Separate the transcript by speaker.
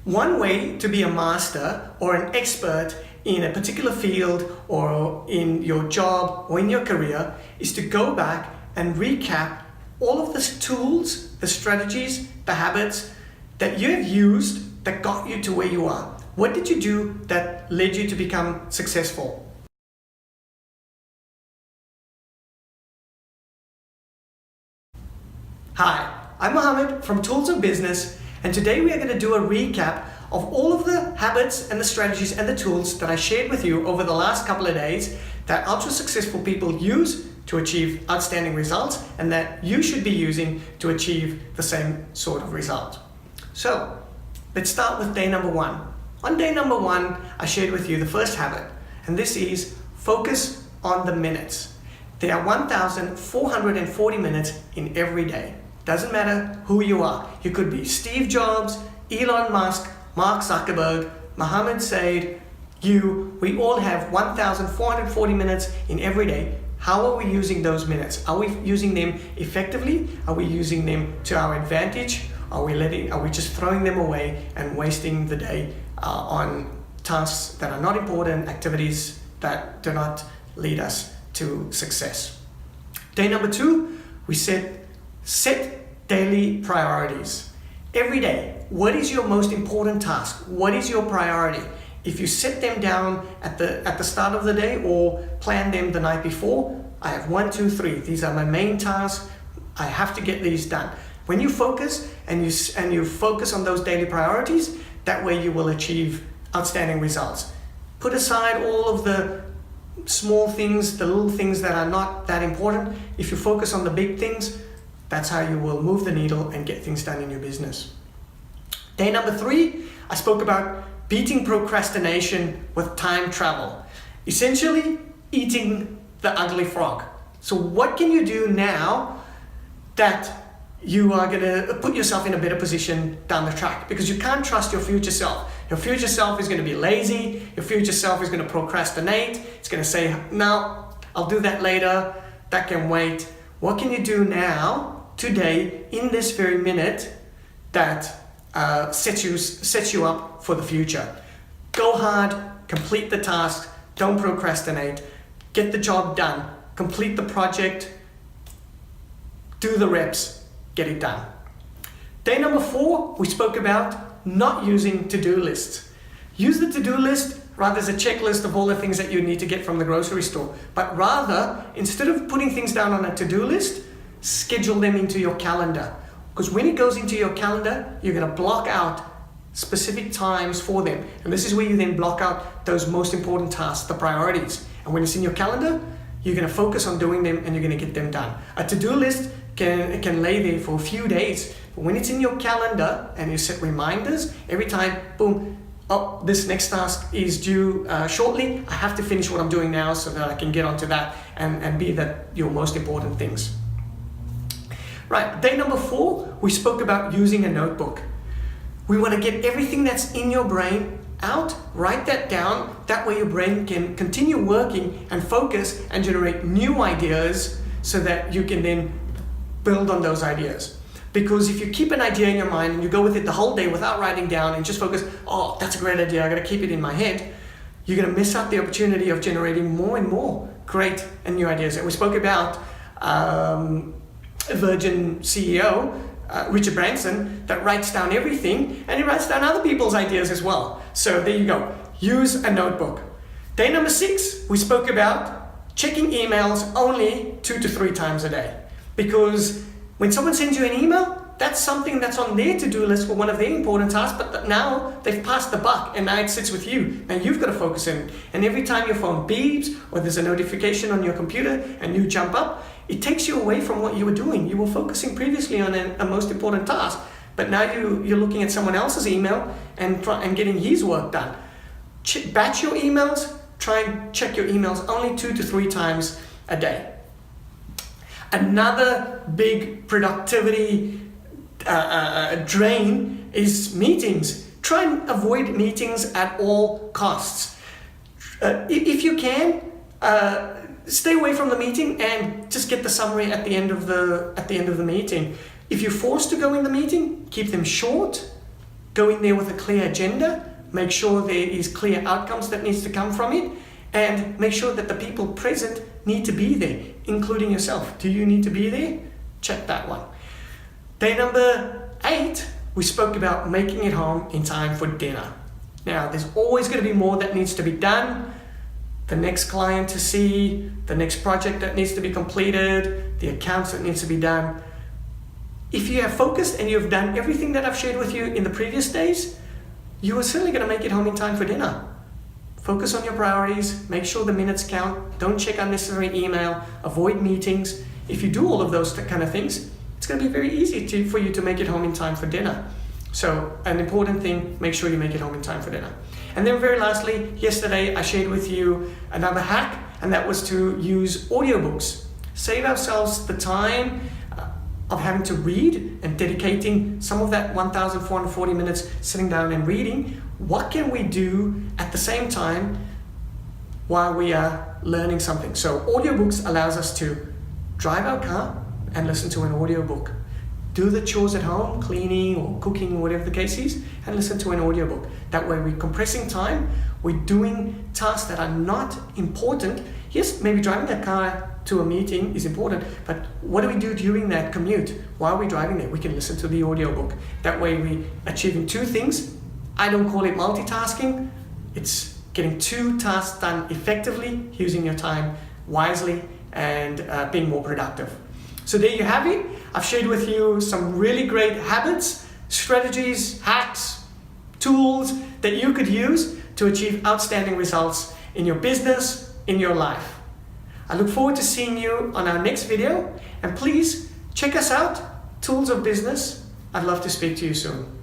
Speaker 1: One way to be a master or an expert in a particular field or in your job or in your career is to go back and recap all of the tools, the strategies, the habits that you have used that got you to where you are. What did you do that led you to become successful? Hi, I'm Mohammed from Tools of Business, and today we are going to do a recap of all of the habits and the strategies and the tools that I shared with you over the last couple of days that ultra successful people use to achieve outstanding results and that you should be using to achieve the same sort of result. So let's start with day number one. On day number one, I shared with you the first habit, and this is focus on the minutes. There are 1,440 minutes in every day. Doesn't matter who you are. You could be Steve Jobs, Elon Musk, Mark Zuckerberg, Mohammed Said, we all have 1,440 minutes in every day. How are we using those minutes? Are we using them effectively? Are we using them to our advantage? Are we just throwing them away and wasting the day on tasks that are not important, activities that do not lead us to success? Day number two, we set daily priorities. Every day, what is your most important task? What is your priority? If you set them down at the start of the day or plan them the night before, I have 1, 2, 3. These are my main tasks. I have to get these done. When you focus and you focus on those daily priorities, that way you will achieve outstanding results. Put aside all of the small things, the little things that are not that important. If you focus on the big things, that's how you will move the needle and get things done in your business. Day number 3, I spoke about beating procrastination with time travel. Essentially, eating the ugly frog. So what can you do now that you are going to put yourself in a better position down the track? Because you can't trust your future self. Your future self is going to be lazy. Your future self is going to procrastinate. It's going to say, no, I'll do that later. That can wait. What can you do now, today, in this very minute that sets you up for the future? Go hard, complete the task, don't procrastinate, get the job done, complete the project, do the reps, get it done. Day number 4, we spoke about not using to-do lists. Use the to-do list rather as a checklist of all the things that you need to get from the grocery store, but rather, instead of putting things down on a to-do list, schedule them into your calendar. Because when it goes into your calendar, you're going to block out specific times for them. And this is where you then block out those most important tasks, the priorities. And when it's in your calendar, you're going to focus on doing them and you're going to get them done. A to-do list can lay there for a few days. But when it's in your calendar and you set reminders, every time, boom, oh, this next task is due shortly. I have to finish what I'm doing now so that I can get onto that and be your most important things. Right, day number 4, we spoke about using a notebook. We want to get everything that's in your brain out, write that down. That way your brain can continue working and focus and generate new ideas so that you can then build on those ideas. Because if you keep an idea in your mind and you go with it the whole day without writing down and just focus, oh, that's a great idea, I got to keep it in my head, you're going to miss out the opportunity of generating more and more great and new ideas. And we spoke about Virgin CEO, Richard Branson, that writes down everything and he writes down other people's ideas as well. So there you go. Use a notebook. Day number 6, we spoke about checking emails only 2 to 3 times a day. Because when someone sends you an email, that's something that's on their to-do list for one of their important tasks, but now they've passed the buck and now it sits with you. Now you've got to focus in. And every time your phone beeps or there's a notification on your computer and you jump up, it takes you away from what you were doing. You were focusing previously on a most important task, but now you're looking at someone else's email and getting his work done. Batch your emails, try and check your emails only 2 to 3 times a day. Another big productivity drain is meetings. Try and avoid meetings at all costs. If you can, stay away from the meeting and just get the summary at the end of the meeting. If you're forced to go in the meeting, keep them short, Go in there with a clear agenda, make sure there is clear outcomes that needs to come from it, and make sure that the people present need to be there, including yourself. Do you need to be there? Check that one. Day number 8, we spoke about making it home in time for dinner. Now, there's always going to be more that needs to be done. The next client to see, the next project that needs to be completed, the accounts that needs to be done. If you have focused and you've done everything that I've shared with you in the previous days, you are certainly going to make it home in time for dinner. Focus on your priorities, make sure the minutes count, don't check unnecessary email, avoid meetings. If you do all of those kind of things, it's going to be very easy for you to make it home in time for dinner. So an important thing, make sure you make it home in time for dinner. And then very lastly, yesterday I shared with you another hack, and that was to use audiobooks. Save ourselves the time of having to read and dedicating some of that 1,440 minutes sitting down and reading. What can we do at the same time while we are learning something? So audiobooks allows us to drive our car and listen to an audiobook. Do the chores at home, cleaning or cooking, whatever the case is, and listen to an audiobook. That way we're compressing time, we're doing tasks that are not important. Yes, maybe driving that car to a meeting is important, but what do we do during that commute? While we're driving there, we can listen to the audiobook. That way we're achieving 2 things. I don't call it multitasking. It's getting 2 tasks done effectively, using your time wisely, and being more productive. So there you have it. I've shared with you some really great habits, strategies, hacks, tools that you could use to achieve outstanding results in your business, in your life. I look forward to seeing you on our next video, and please check us out, Tools of Business. I'd love to speak to you soon.